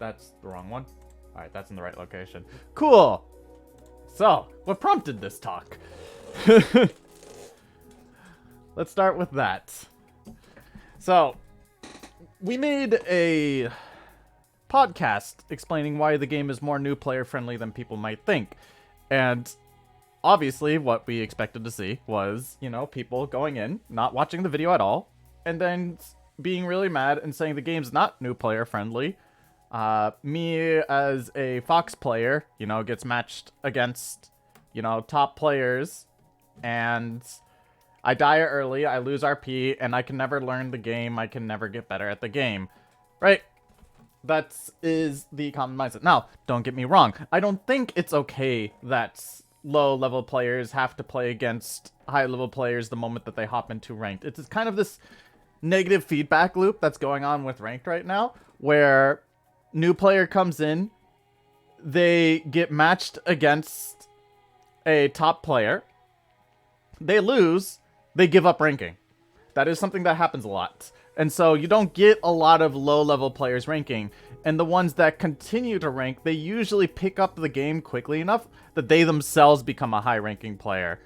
that's the wrong one. Alright, that's in the right location. Cool! So, what prompted this talk? Let's start with that. So, we made a podcast explaining why the game is more new player friendly than people might think. And obviously what we expected to see was, you know, people going in, not watching the video at all, and then being really mad and saying the game's not new player friendly. Me as a Fox player, you know, gets matched against, you know, top players, and I die early, I lose RP, and I can never learn the game, I can never get better at the game. Right? That is the common mindset. Now, don't get me wrong, I don't think it's okay that low-level players have to play against high-level players the moment that they hop into ranked. It's kind of this negative feedback loop that's going on with ranked right now, where new player comes in, they get matched against a top player, they lose, they give up ranking. That is something that happens a lot. And so you don't get a lot of low-level players ranking. And the ones that continue to rank, they usually pick up the game quickly enough that they themselves become a high-ranking player.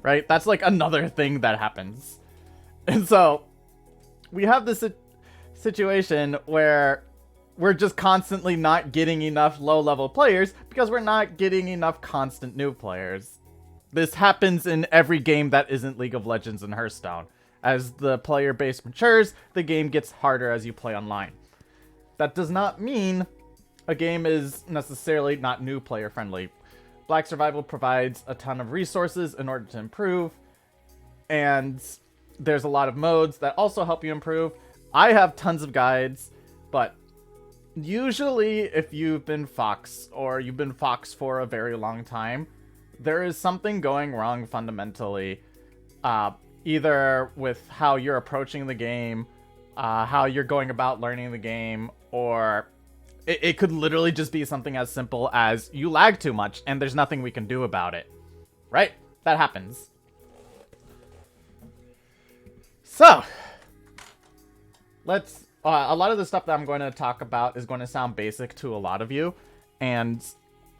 Right? That's like another thing that happens. And so we have this situation where we're just constantly not getting enough low-level players because we're not getting enough constant new players. This happens in every game that isn't League of Legends and Hearthstone. As the player base matures, the game gets harder as you play online. That does not mean a game is necessarily not new player friendly. Black Survival provides a ton of resources in order to improve, and there's a lot of modes that also help you improve. I have tons of guides, but usually if you've been Fox, or you've been Fox for a very long time, there is something going wrong fundamentally. Either with how you're approaching the game, how you're going about learning the game, or it could literally just be something as simple as you lag too much and there's nothing we can do about it. Right? That happens. So, let's... a lot of the stuff that I'm going to talk about is going to sound basic to a lot of you, and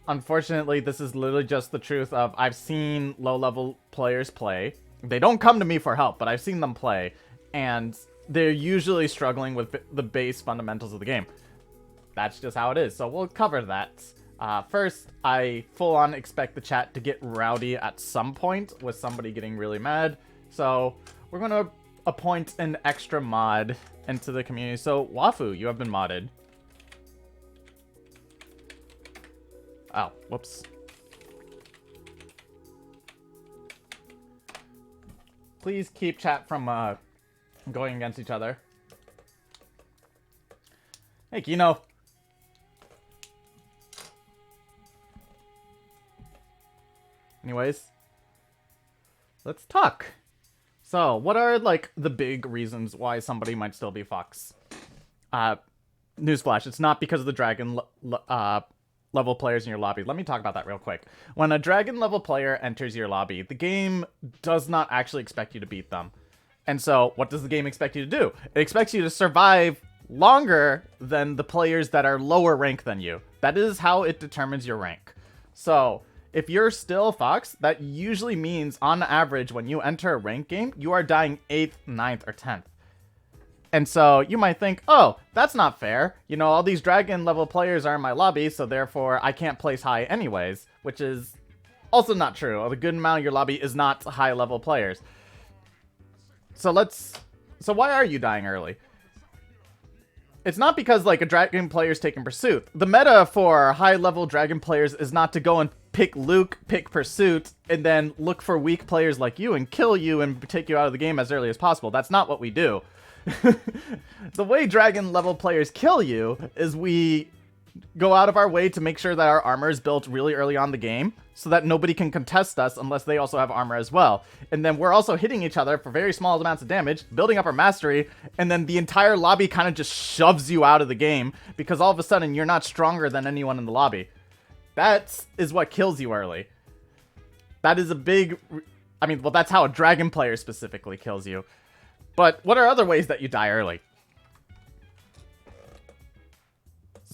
unfortunately this is literally just the truth of I've seen low-level players play. They don't come to me for help, but I've seen them play, and they're usually struggling with the base fundamentals of the game. That's just how it is, so we'll cover that. First, I full-on expect the chat to get rowdy at some point with somebody getting really mad, so we're going to appoint an extra mod into the community. So, Wafu, you have been modded. Oh, whoops. Please keep chat from going against each other. Hey, Kino. Anyways, let's talk. So, what are, like, the big reasons why somebody might still be Fox? Newsflash, it's not because of the dragon level players in your lobby. Let me talk about that real quick. When a dragon level player enters your lobby, the game does not actually expect you to beat them. And so, what does the game expect you to do? It expects you to survive longer than the players that are lower rank than you. That is how it determines your rank. So, if you're still Fox, that usually means, on average, when you enter a rank game, you are dying 8th, 9th, or 10th. And so, you might think, oh, that's not fair. You know, all these dragon level players are in my lobby, so therefore I can't place high anyways, which is also not true. A good amount of your lobby is not high level players. So why are you dying early? It's not because, like, a dragon player's taking pursuit. The meta for high-level dragon players is not to go and pick Luke, pick pursuit, and then look for weak players like you and kill you and take you out of the game as early as possible. That's not what we do. The way dragon-level players kill you is we go out of our way to make sure that our armor is built really early on the game, so that nobody can contest us unless they also have armor as well. And then we're also hitting each other for very small amounts of damage, building up our mastery, and then the entire lobby kind of just shoves you out of the game, because all of a sudden you're not stronger than anyone in the lobby. That is what kills you early. That is a big... I mean, well, that's how a dragon player specifically kills you. But what are other ways that you die early?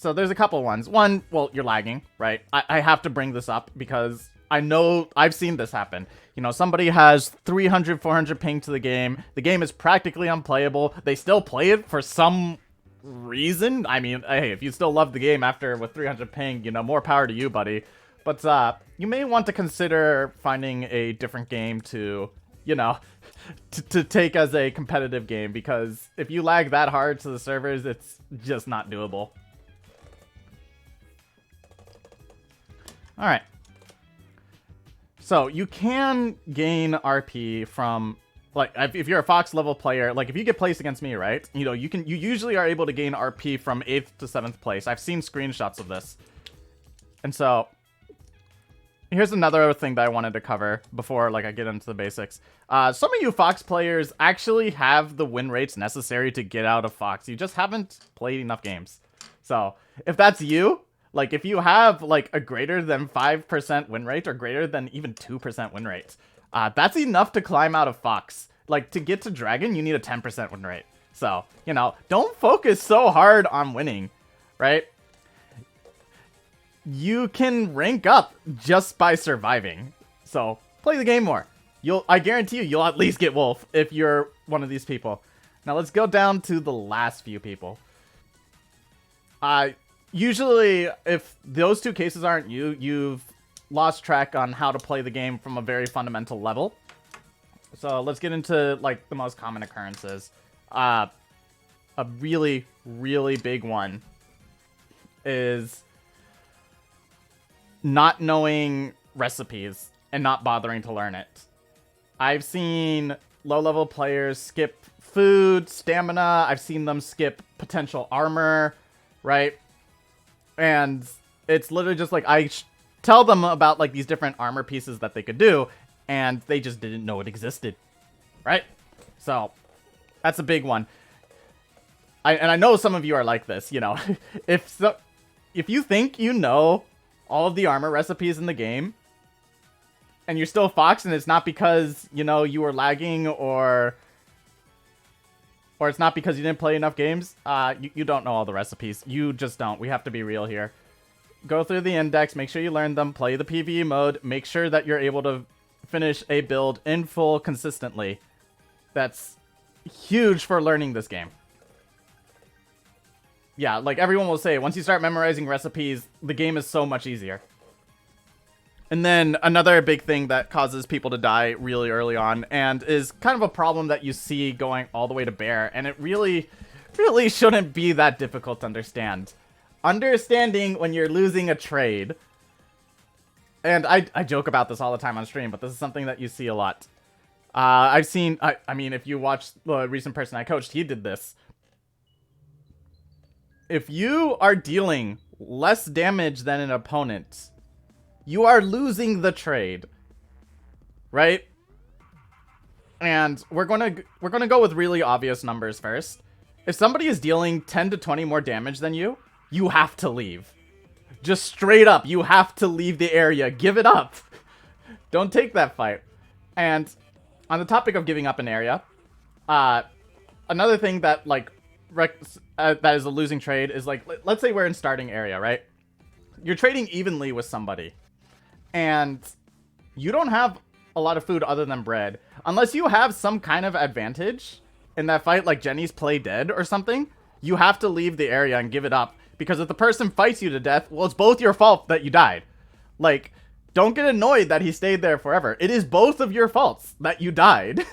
So there's a couple ones. One, well, you're lagging, right? I have to bring this up because I know I've seen this happen. You know, somebody has 300, 400 ping to the game. The game is practically unplayable. They still play it for some reason. I mean, hey, if you still love the game after with 300 ping, you know, more power to you, buddy. But you may want to consider finding a different game to, you know, to take as a competitive game, because if you lag that hard to the servers, it's just not doable. Alright. So, you can gain RP from, like, if you're a Fox level player, like, if you get placed against me, right? You know, you usually are able to gain RP from 8th to 7th place. I've seen screenshots of this. And so, here's another thing that I wanted to cover before, like, I get into the basics. Some of you Fox players actually have the win rates necessary to get out of Fox. You just haven't played enough games. So, if that's you, like, if you have, like, a greater than 5% win rate or greater than even 2% win rate, that's enough to climb out of Fox. Like, to get to Dragon, you need a 10% win rate. So, you know, don't focus so hard on winning, right? You can rank up just by surviving. So, play the game more. I guarantee you'll at least get Wolf if you're one of these people. Now, let's go down to the last few people. Usually, if those two cases aren't you, you've lost track on how to play the game from a very fundamental level. So let's get into, like, the most common occurrences. A really, really big one is not knowing recipes and not bothering to learn it. I've seen low-level players skip food, stamina. I've seen them skip potential armor, right? And it's literally just like, I tell them about, like, these different armor pieces that they could do, and they just didn't know it existed, right? So, that's a big one. And I know some of you are like this, you know. If you think you know all of the armor recipes in the game, and you're still Fox, and it's not because, you know, you were lagging, or it's not because you didn't play enough games, you don't know all the recipes. You just don't. We have to be real here. Go through the index, make sure you learn them, play the PvE mode, make sure that you're able to finish a build in full consistently. That's huge for learning this game. Yeah, like everyone will say, once you start memorizing recipes, the game is so much easier. And then another big thing that causes people to die really early on, and is kind of a problem that you see going all the way to Bear, and it really shouldn't be that difficult to understand. Understanding when you're losing a trade, and I joke about this all the time on stream, but this is something that you see a lot. I've seen, I mean, if you watch the recent person I coached, he did this. If you are dealing less damage than an opponent, you are losing the trade, right? And we're gonna go with really obvious numbers first. If somebody is dealing 10 to 20 more damage than you, you have to leave. Just straight up, you have to leave the area. Give it up. Don't take that fight. And on the topic of giving up an area, another thing that, like, that is a losing trade is, like, let's say we're in starting area, right? You're trading evenly with somebody, and you don't have a lot of food other than bread. Unless you have some kind of advantage in that fight, like Jenny's play dead or something, you have to leave the area and give it up. Because if the person fights you to death, well, it's both your fault that you died. Like, don't get annoyed that he stayed there forever. It is both of your faults that you died.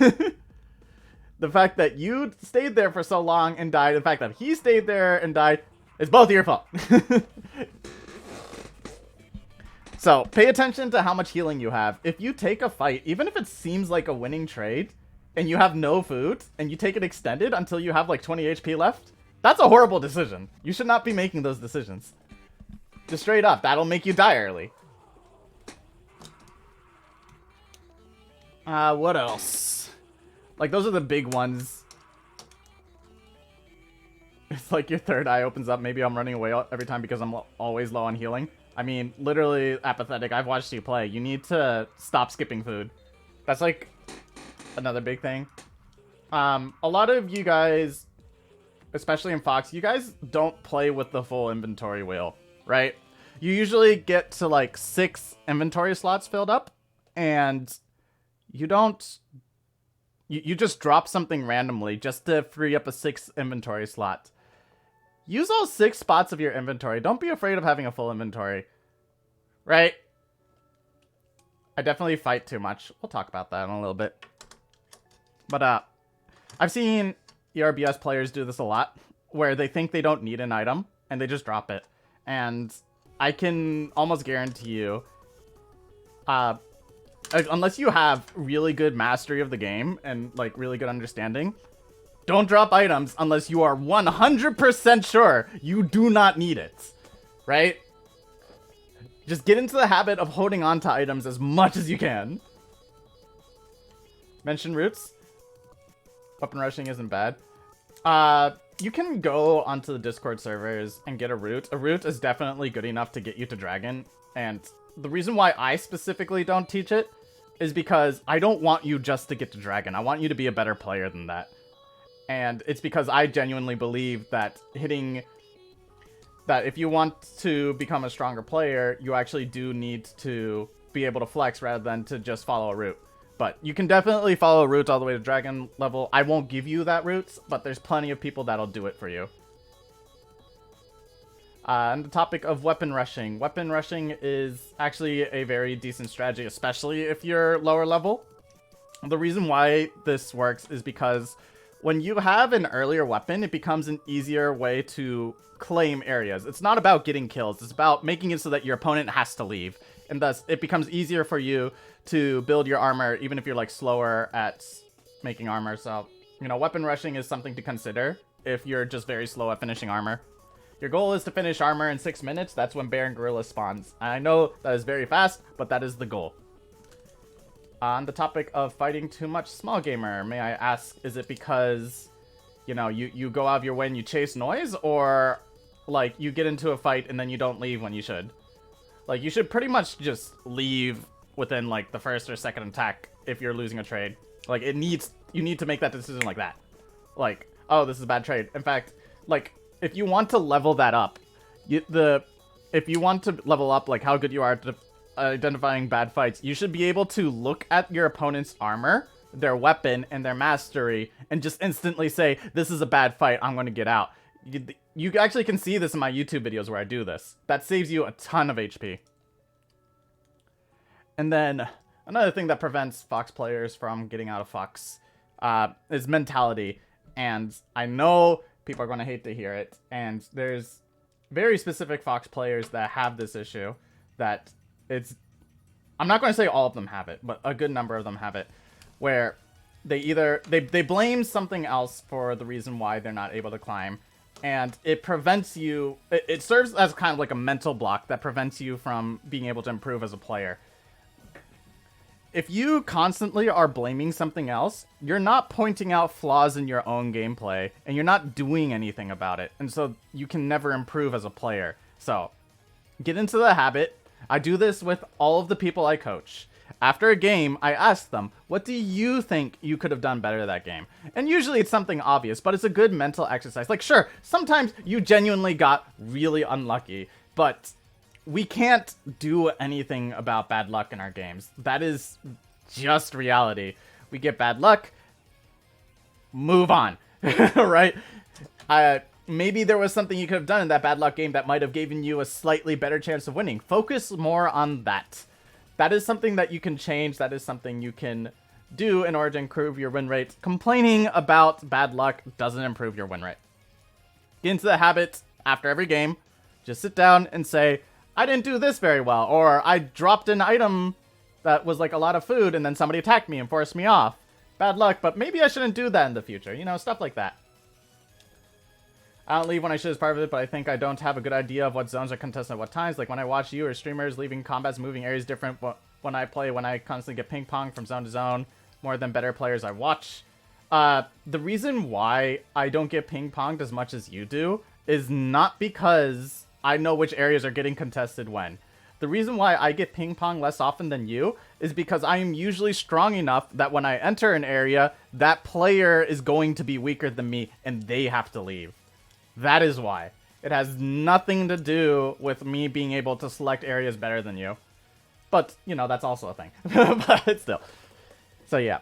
The fact that you stayed there for so long and died, the fact that he stayed there and died, is both your fault. So, pay attention to how much healing you have. If you take a fight, even if it seems like a winning trade, and you have no food, and you take it extended until you have like 20 HP left, that's a horrible decision. You should not be making those decisions. Just straight up, that'll make you die early. What else? Like, those are the big ones. It's like your third eye opens up. Maybe I'm running away every time because I'm always low on healing. I mean, literally apathetic. I've watched you play. You need to stop skipping food. That's like another big thing. A lot of you guys especially in Fox, you guys don't play with the full inventory wheel, right? You usually get to like 6 inventory slots filled up, and you don't... You just drop something randomly just to free up a 6th inventory slot. Use all 6 spots of your inventory. Don't be afraid of having a full inventory. Right? I definitely fight too much. We'll talk about that in a little bit. But, I've seen ERBS players do this a lot, where they think they don't need an item, and they just drop it. And I can almost guarantee you, unless you have really good mastery of the game and like really good understanding, don't drop items unless you are 100% sure you do not need it, right? Just get into the habit of holding on to items as much as you can. Mention routes. Weapon rushing isn't bad. You can go onto the Discord servers and get a route. A route is definitely good enough to get you to Dragon, and the reason why I specifically don't teach it is because I don't want you just to get to Dragon. I want you to be a better player than that. And it's because I genuinely believe that if you want to become a stronger player, you actually do need to be able to flex rather than to just follow a route. But you can definitely follow a route all the way to Dragon level. I won't give you that route, but there's plenty of people that'll do it for you. On the topic of weapon rushing. Weapon rushing is actually a very decent strategy, especially if you're lower level. The reason why this works is because when you have an earlier weapon, it becomes an easier way to claim areas. It's not about getting kills. It's about making it so that your opponent has to leave. And thus, it becomes easier for you to build your armor, even if you're like slower at making armor. So, you know, weapon rushing is something to consider if you're just very slow at finishing armor. Your goal is to finish armor in 6 minutes. That's when Baron Gorilla spawns. I know that is very fast, but that is the goal. On the topic of fighting too much, Small Gamer, may I ask, is it because, you know, you go out of your way and you chase noise? Or, like, you get into a fight and then you don't leave when you should? Like, you should pretty much just leave within, like, the first or second attack if you're losing a trade. Like, you need to make that decision like that. Like, oh, this is a bad trade. In fact, like, if you want to level that up, if you want to level up like how good you are at identifying bad fights, you should be able to look at your opponent's armor, their weapon, and their mastery, and just instantly say, this is a bad fight, I'm going to get out. You actually can see this in my YouTube videos where I do this. That saves you a ton of HP. And then another thing that prevents Fox players from getting out of Fox is mentality. And I know people are going to hate to hear it, and there's very specific Fox players that have this issue, that I'm not going to say all of them have it, but a good number of them have it, where they blame something else for the reason why they're not able to climb, and it prevents you, it serves as kind of like a mental block that prevents you from being able to improve as a player. If you constantly are blaming something else, you're not pointing out flaws in your own gameplay, and you're not doing anything about it, and so you can never improve as a player. So, get into the habit. I do this with all of the people I coach. After a game, I ask them, what do you think you could have done better that game? And usually it's something obvious, but it's a good mental exercise. Like, sure, sometimes you genuinely got really unlucky, but we can't do anything about bad luck in our games. That is just reality. We get bad luck, move on, right? Maybe there was something you could have done in that bad luck game that might have given you a slightly better chance of winning. Focus more on that. That is something that you can change. That is something you can do in order to improve your win rate. Complaining about bad luck doesn't improve your win rate. Get into the habit after every game. Just sit down and say, I didn't do this very well, or I dropped an item that was like a lot of food and then somebody attacked me and forced me off. Bad luck, but maybe I shouldn't do that in the future. You know, stuff like that. I don't leave when I should as part of it, but I think I don't have a good idea of what zones are contested at what times. Like when I watch you or streamers leaving combats, moving areas different when I play, when I constantly get ping pong from zone to zone more than better players I watch. The reason why I don't get ping ponged as much as you do is not because I know which areas are getting contested when. The reason why I get ping pong less often than you is because I am usually strong enough that when I enter an area, that player is going to be weaker than me and they have to leave. That is why. It has nothing to do with me being able to select areas better than you. But, you know, that's also a thing. But still. So, yeah.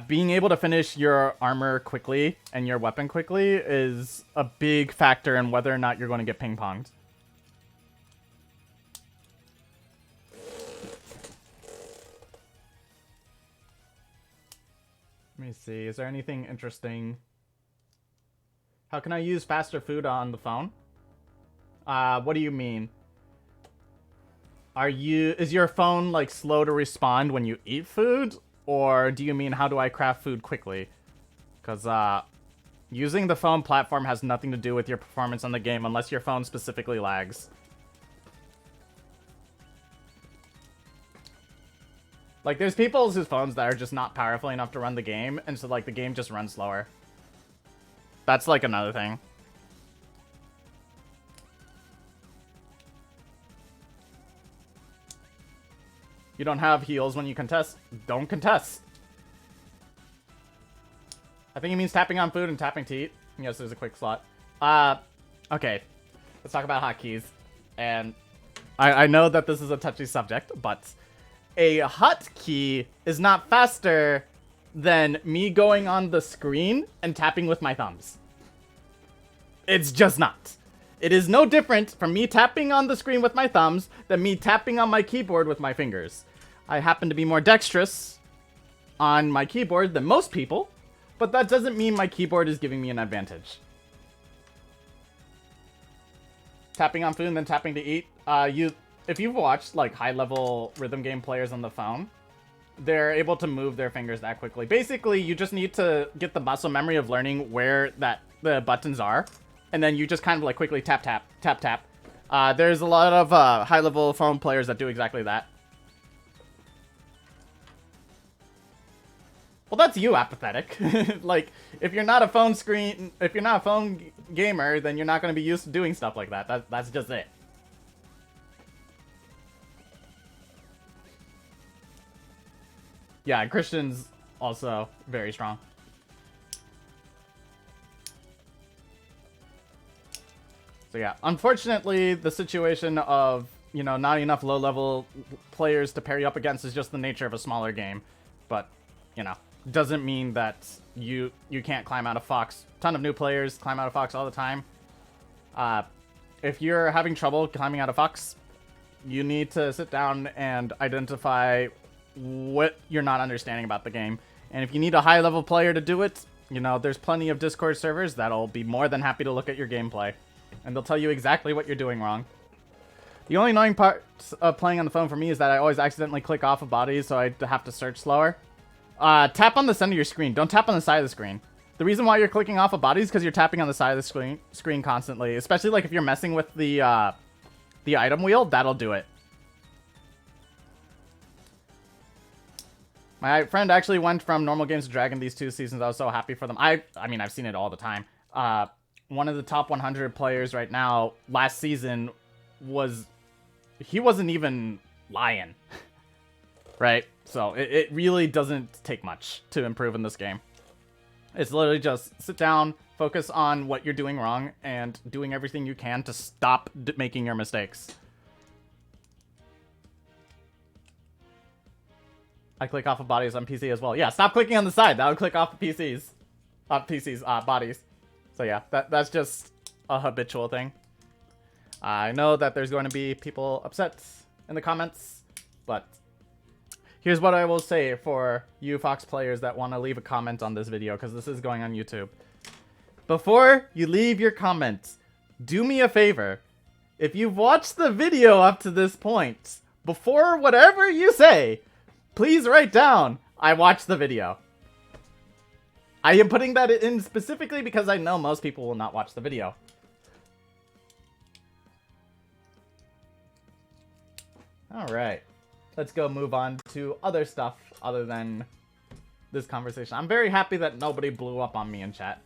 Being able to finish your armor quickly and your weapon quickly is a big factor in whether or not you're going to get ping-ponged. Let me see. Is there anything interesting? How can I use faster food on the phone? What do you mean? Is your phone like slow to respond when you eat food? Or do you mean how do I craft food quickly? Because using the phone platform has nothing to do with your performance on the game unless your phone specifically lags. Like, there's people whose phones that are just not powerful enough to run the game, and so, like, the game just runs slower. That's, like, another thing. You don't have heals when you contest. Don't contest. I think it means tapping on food and tapping to eat. Yes, there's a quick slot. Okay. Let's talk about hotkeys. And I know that this is a touchy subject, but a hotkey is not faster than me going on the screen and tapping with my thumbs. It's just not. It is no different from me tapping on the screen with my thumbs than me tapping on my keyboard with my fingers. I happen to be more dexterous on my keyboard than most people, but that doesn't mean my keyboard is giving me an advantage. Tapping on food and then tapping to eat. If you've watched like high-level rhythm game players on the phone, they're able to move their fingers that quickly. Basically, you just need to get the muscle memory of learning where the buttons are, and then you just kind of like quickly tap, tap, tap, tap. There's a lot of high-level phone players that do exactly that. Well, that's you, apathetic. Like, if you're not a phone gamer, then you're not going to be used to doing stuff like that. That's just it. Yeah, Christian's also very strong. So yeah, unfortunately, the situation of, you know, not enough low-level players to pair you up against is just the nature of a smaller game. But, you know, doesn't mean that you can't climb out of Fox. Ton of new players climb out of Fox all the time. If you're having trouble climbing out of Fox, you need to sit down and identify what you're not understanding about the game. And if you need a high-level player to do it, you know, there's plenty of Discord servers that'll be more than happy to look at your gameplay. And they'll tell you exactly what you're doing wrong. The only annoying part of playing on the phone for me is that I always accidentally click off of bodies, so I have to search slower. Tap on the center of your screen. Don't tap on the side of the screen. The reason why you're clicking off of bodies is because you're tapping on the side of the screen constantly. Especially like if you're messing with the item wheel, that'll do it. My friend actually went from normal games to Dragon these 2 seasons. I was so happy for them. I mean, I've seen it all the time. One of the top 100 players right now, last season, he wasn't even lying. Right? So, it really doesn't take much to improve in this game. It's literally just sit down, focus on what you're doing wrong, and doing everything you can to stop making your mistakes. I click off of bodies on PC as well. Yeah, stop clicking on the side. That would click off the bodies. So yeah, that's just a habitual thing. I know that there's going to be people upset in the comments, but here's what I will say for you Fox players that want to leave a comment on this video, because this is going on YouTube. Before you leave your comments, do me a favor. If you've watched the video up to this point, before whatever you say, please write down, I watched the video. I am putting that in specifically because I know most people will not watch the video. Alright. Let's go move on to other stuff other than this conversation. I'm very happy that nobody blew up on me in chat.